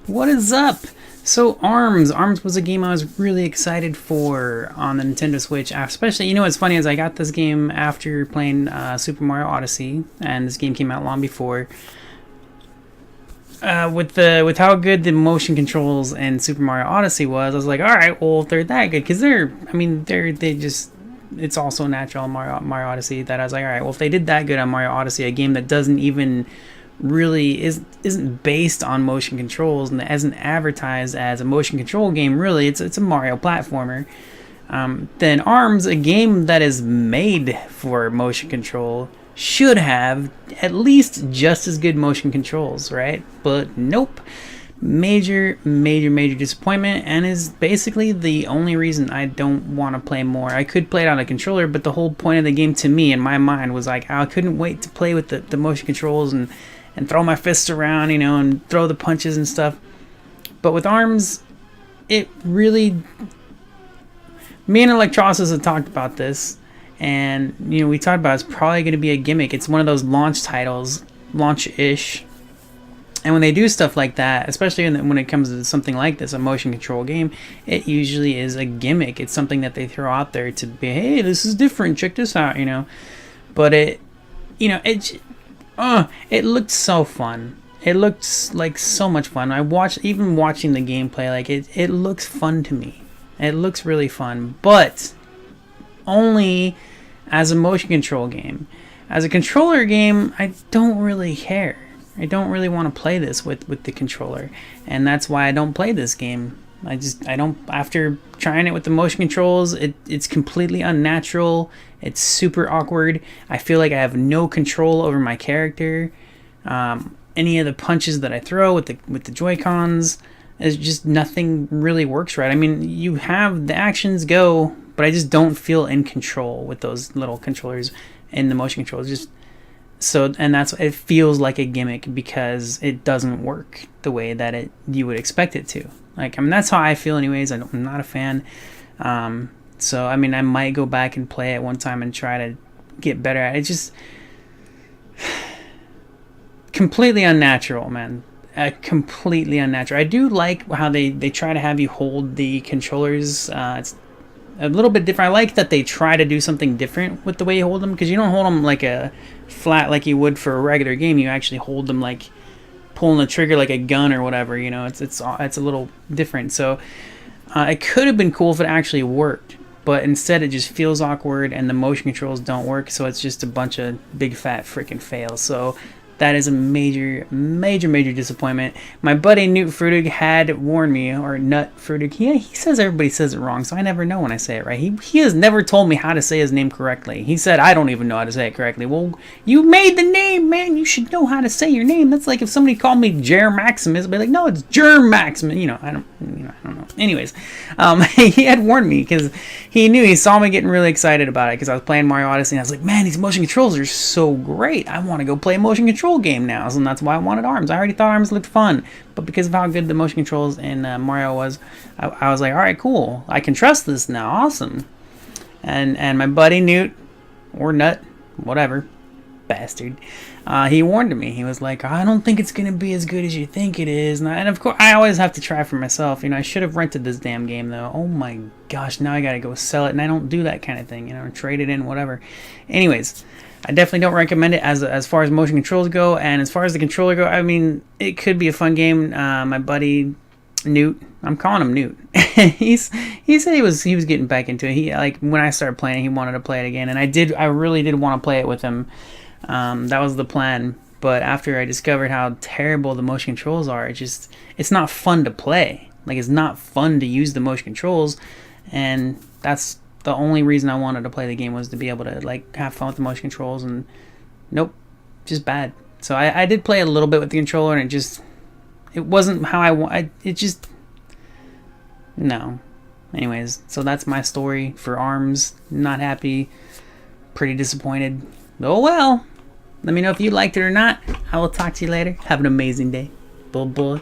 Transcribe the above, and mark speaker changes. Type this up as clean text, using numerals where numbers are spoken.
Speaker 1: What is up? So ARMS was a game I was really excited for on the Nintendo Switch. Especially, you know what's funny is I got this game after playing Super Mario Odyssey, and this game came out long before. With how good the motion controls in Super Mario Odyssey was, I was like, all right, well if they're that good, because it's also natural on Mario Odyssey, that I was like, all right, well if they did that good on Mario Odyssey, a game that doesn't even really isn't based on motion controls and isn't advertised as a motion control game, really it's a Mario platformer, then ARMS, a game that is made for motion control, should have at least just as good motion controls, right? But nope. Major disappointment, and is basically the only reason I don't want to play more. I could play it on a controller, but the whole point of the game to me in my mind was like, I couldn't wait to play with the motion controls and throw my fists around, and throw the punches and stuff. But with ARMS, it really... Me and Electrosis have talked about this, and we talked about it's probably going to be a gimmick. It's one of those launch titles, launch-ish. And when they do stuff like that, especially when it comes to something like this, a motion control game, it usually is a gimmick. It's something that they throw out there to be, hey, this is different, check this out, But it looked so fun. It looked like so much fun. Even watching the gameplay, like it looks fun to me. It looks really fun, but only as a motion control game. As a controller game, I don't really care. I don't really want to play this with the controller, and that's why I don't play this game. I don't. After trying it with the motion controls, it's completely unnatural. It's super awkward. I feel like I have no control over my character. Any of the punches that I throw with the Joy-Cons, is just nothing really works right. I mean, you have the actions go, but I just don't feel in control with those little controllers and the motion controls. And it feels like a gimmick because it doesn't work the way that you would expect it to. That's how I feel anyways. I'm not a fan. So, I might go back and play it one time and try to get better at it. It's just completely unnatural, man. Completely unnatural. I do like how they try to have you hold the controllers. It's a little bit different. I like that they try to do something different with the way you hold them, because you don't hold them like a flat like you would for a regular game. You actually hold them like pulling the trigger like a gun or whatever. It's a little different. So it could have been cool if it actually worked, but instead it just feels awkward and the motion controls don't work. So it's just a bunch of big fat freaking fails. So that is a major disappointment. My buddy Newt Frutig had warned me, or Nut Frutig. He says everybody says it wrong, so I never know when I say it right. He has never told me how to say his name correctly. He said, I don't even know how to say it correctly. Well, you made the name, man. You should know how to say your name. That's like if somebody called me Jer Maximus, I'd be like, no, it's Germ Maximus. I don't know. Anyways, he had warned me because he saw me getting really excited about it because I was playing Mario Odyssey, and I was like, man, these motion controls are so great. I want to go play a motion control game now, and that's why I wanted ARMS. I already thought ARMS looked fun, but because of how good the motion controls in Mario was, I was like, all right, cool, I can trust this now. Awesome. And my buddy Newt, or Nut, whatever, bastard, he warned me. He was like, I don't think it's gonna be as good as you think it is. And of course, I always have to try for myself. I should have rented this damn game though. Oh my gosh, now I gotta go sell it, and I don't do that kind of thing. Trade it in, whatever. Anyways, I definitely don't recommend it as far as motion controls go, and as far as the controller go, it could be a fun game. My buddy Newt, I'm calling him Newt. he said he was getting back into it. He, like, when I started playing, he wanted to play it again, and I really did want to play it with him. That was the plan. But after I discovered how terrible the motion controls are, it's not fun to play. Like, it's not fun to use the motion controls, and that's the only reason I wanted to play the game, was to be able to like have fun with the motion controls, and nope, just bad. So I did play a little bit with the controller, and it wasn't how I want. No. Anyways, so that's my story for ARMS. Not happy, pretty disappointed. Oh well. Let me know if you liked it or not. I will talk to you later. Have an amazing day. Bull.